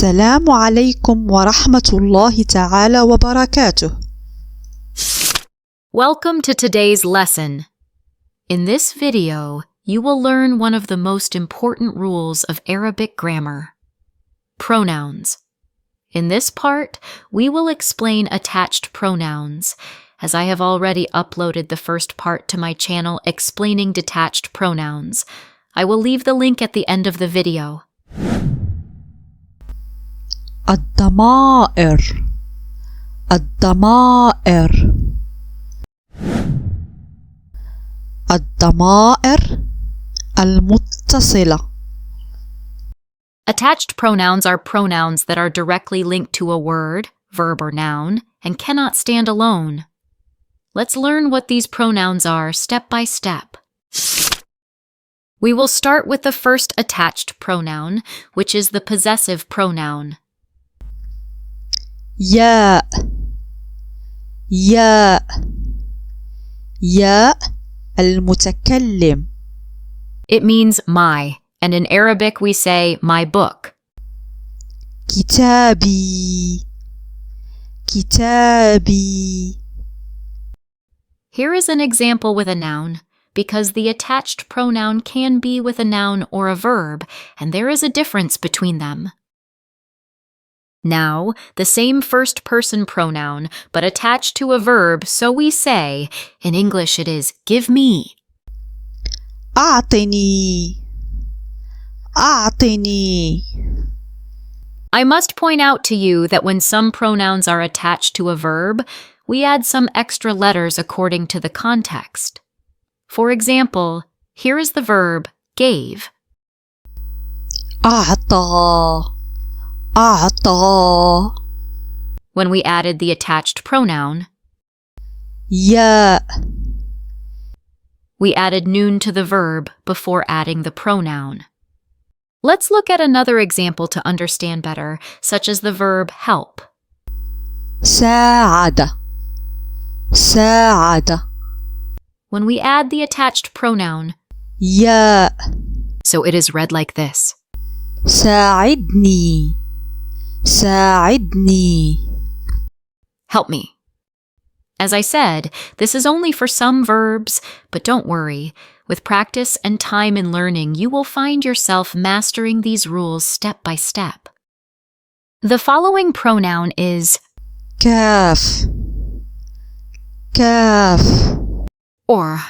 السلام عليكم ورحمة الله تعالى وبركاته. Welcome to today's lesson. In this video, you will learn one of the most important rules of Arabic grammar: pronouns. In this part, we will explain attached pronouns, as I have already uploaded the first part to my channel explaining detached pronouns. I will leave the link at the end of the video. الضمائر الضمائر الضمائر المتصلة. Attached pronouns are pronouns that are directly linked to a word, verb, or noun, and cannot stand alone. Let's learn what these pronouns are step by step. We will start with the first attached pronoun, which is the possessive pronoun. ياء ياء ياء المتكلم. It means my, and in Arabic we say my book. كتابي كتابي. Here is an example with a noun, because the attached pronoun can be with a noun or a verb, and there is a difference between them. Now, the same first-person pronoun, but attached to a verb, so we say, in English it is give me. أعطني أعطني. I must point out to you that when some pronouns are attached to a verb, we add some extra letters according to the context. For example, here is the verb gave. أعطى أعطى. When we added the attached pronoun, ياء, we added noon to the verb before adding the pronoun. Let's look at another example to understand better, such as the verb help. ساعد ساعد. When we add the attached pronoun, ياء, so it is read like this. ساعدني ساعدني. Help me. As I said, this is only for some verbs, but don't worry. With practice and time in learning, you will find yourself mastering these rules step by step. The following pronoun is كاف كاف or.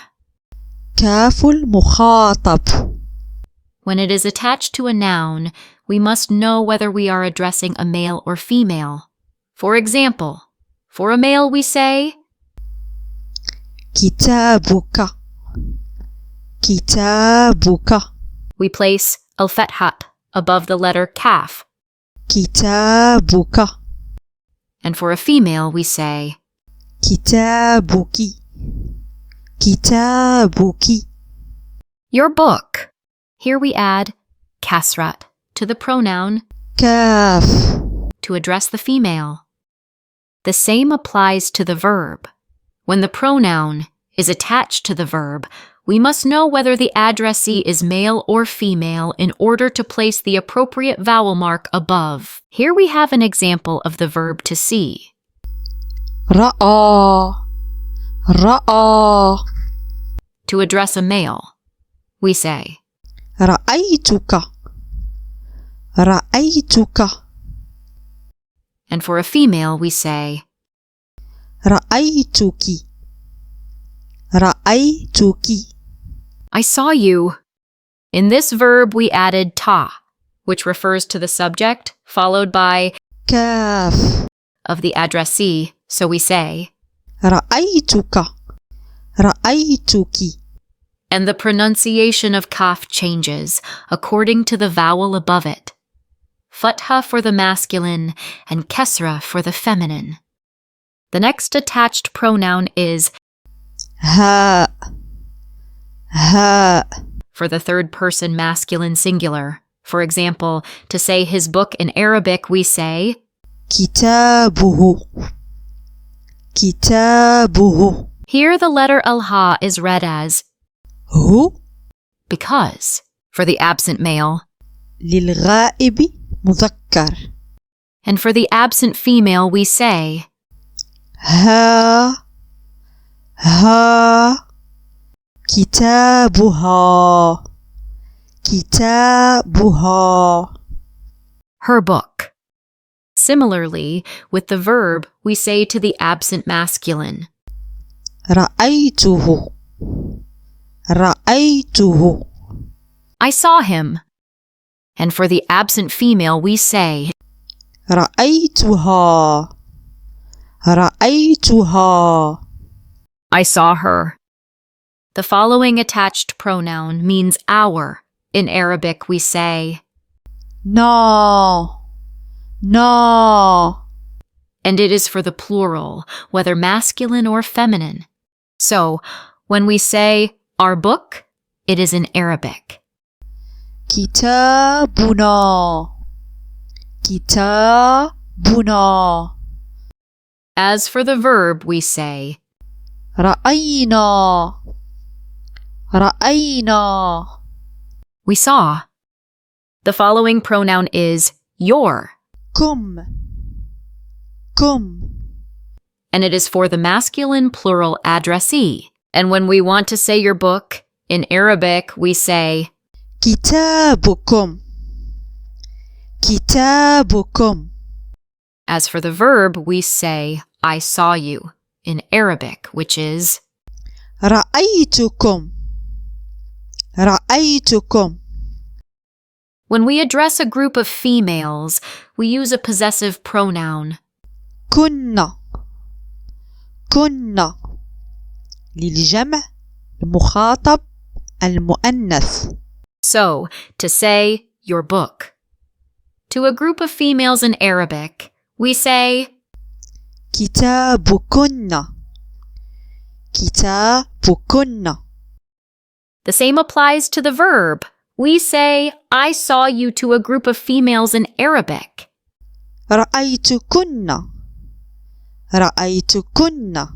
كاف المخاطب. When it is attached to a noun, we must know whether we are addressing a male or female. For example, for a male we say كتابك كتابك. We place al-fathat above the letter kaf. كتابك. And for a female we say كتابك كتابك. your book. Here we add kasrat to the pronoun كاف. to address the female. The same applies to the verb. When the pronoun is attached to the verb, we must know whether the addressee is male or female in order to place the appropriate vowel mark above. Here we have an example of the verb to see. رأى رأى. To address a male, we say رأيتك رأيتك. and for a female we say رأيتك رأيتك. I saw you. In this verb we added ta, which refers to the subject, followed by كاف. of the addressee, so we say رأيتك رأيتك. and the pronunciation of kaf changes according to the vowel above it. Fatha for the masculine and kesra for the feminine. The next attached pronoun is هاء هاء. for the third person masculine singular. For example, to say his book in Arabic we say كتابه كتابه. Here the letter al-ha is read as هو. because. For the absent male, للغائب مذكر And for the absent female, we say ها كتابها كتابها her book. Similarly, with the verb, we say to the absent masculine رأيته رأيته I saw him. And for the absent female, we say رأيتها رأيتها I saw her. The following attached pronoun means our. In Arabic, we say نا نا and it is for the plural, whether masculine or feminine. So, when we say our book, it is in Arabic. كتابنا كتابنا As for the verb, we say رأينا رأينا we saw. The following pronoun is your, كم كم and it is for the masculine plural addressee. And when we want to say your book, in Arabic, we say كتابكم كتابكم As for the verb, we say I saw you, in Arabic, which is رأيتكم رأيتكم When we address a group of females, we use a possessive pronoun. كنا كنا للجمع المخاطب المؤنث So, to say your book. To a group of females in Arabic, we say كتابكن كتابكن The same applies to the verb. We say, I saw you to a group of females in Arabic. رأيتكن رأيتكن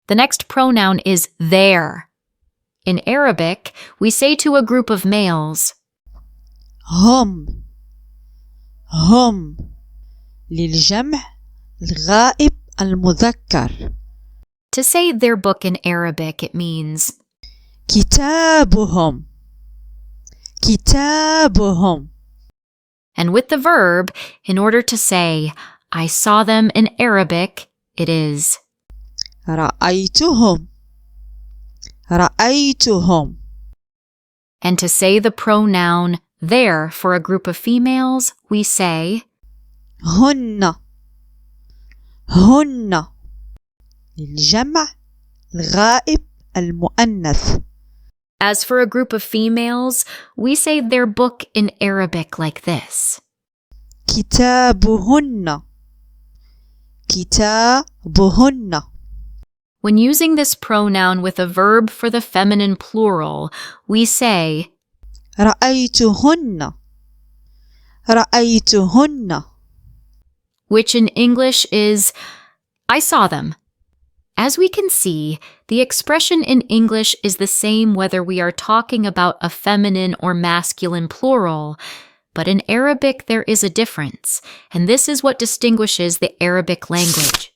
The next pronoun is their. In Arabic, we say to a group of males, هم هم للجمع الغائب المذكر To say their book in Arabic, it means كتابهم كتابهم And with the verb, in order to say, I saw them in Arabic, it is رأيتهم رأيتهم And to say the pronoun their for a group of females, we say هن هن للجمع الغائب المؤنث As for a group of females, we say their book in Arabic like this. كتابهن كتابهن When using this pronoun with a verb for the feminine plural, we say رأيتهن رأيتهن which in English is I saw them. As we can see, the expression in English is the same whether we are talking about a feminine or masculine plural, but in Arabic there is a difference, and this is what distinguishes the Arabic language.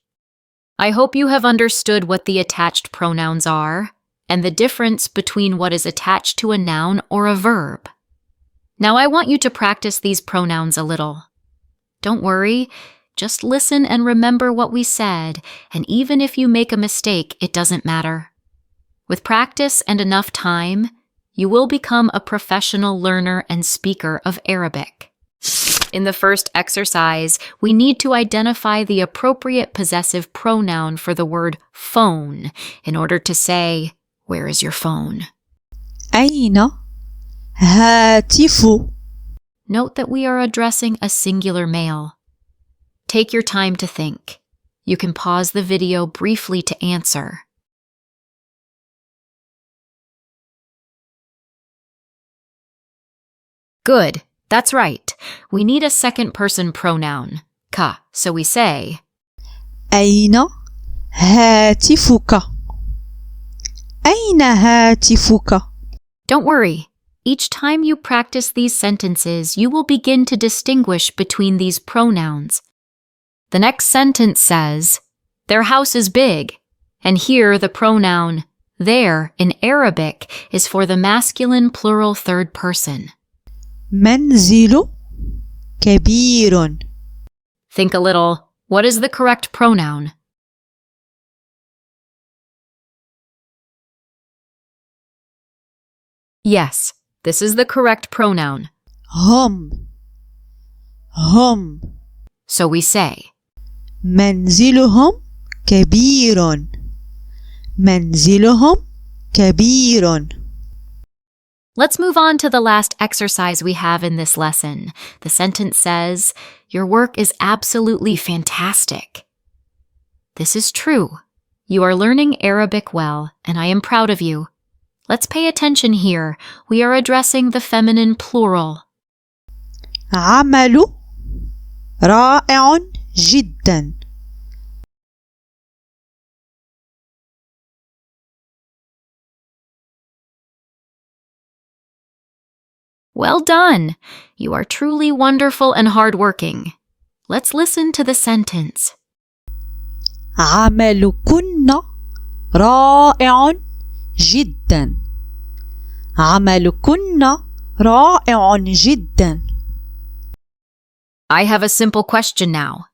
I hope you have understood what the attached pronouns are, and the difference between what is attached to a noun or a verb. Now I want you to practice these pronouns a little. Don't worry. Just listen and remember what we said, and even if you make a mistake, it doesn't matter. With practice and enough time, you will become a professional learner and speaker of Arabic. In the first exercise, we need to identify the appropriate possessive pronoun for the word phone in order to say, where is your phone? أين هاتف Note that we are addressing a singular male. Take your time to think. You can pause the video briefly to answer. Good, that's right. We need a second person pronoun, ka, so we say أين هاتفك أين هاتفك Don't worry, Each time you practice these sentences, you will begin to distinguish between these pronouns. The next sentence says, their house is big, and here the pronoun their in Arabic is for the masculine plural third person. منزل كبير. Think a little. What is the correct pronoun? Yes, this is the correct pronoun. هم. هم. So we say, منزلهم كبير. منزلهم كبير. let's move on to the last exercise we have in this lesson. The sentence says, your work is absolutely fantastic. This is true. You are learning Arabic well, and I am proud of you. Let's pay attention here. We are addressing the feminine plural. عمل رائع جدا. Well done! You are truly wonderful and hardworking. Let's listen to the sentence. عملكن رائع جدا. عملكن رائع جدا. I have a simple question now.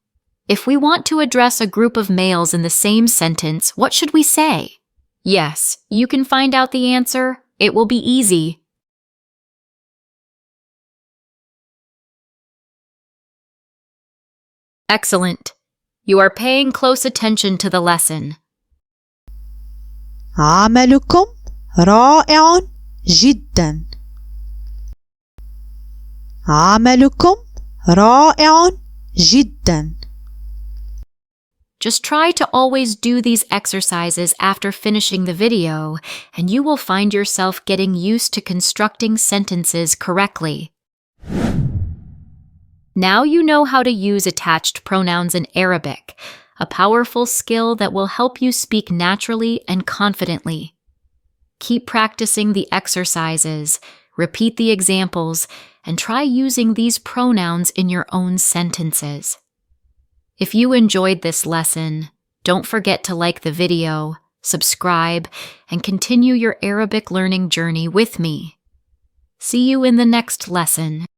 If we want to address a group of males in the same sentence, what should we say? Yes, you can find out the answer. It will be easy. Excellent. You are paying close attention to the lesson. عملكم رائع جدا. عملكم رائع جدا. Just try to always do these exercises after finishing the video, and you will find yourself getting used to constructing sentences correctly. Now you know how to use attached pronouns in Arabic, a powerful skill that will help you speak naturally and confidently. Keep practicing the exercises, repeat the examples, and try using these pronouns in your own sentences. If you enjoyed this lesson, don't forget to like the video, subscribe, and continue your Arabic learning journey with me. See you in the next lesson.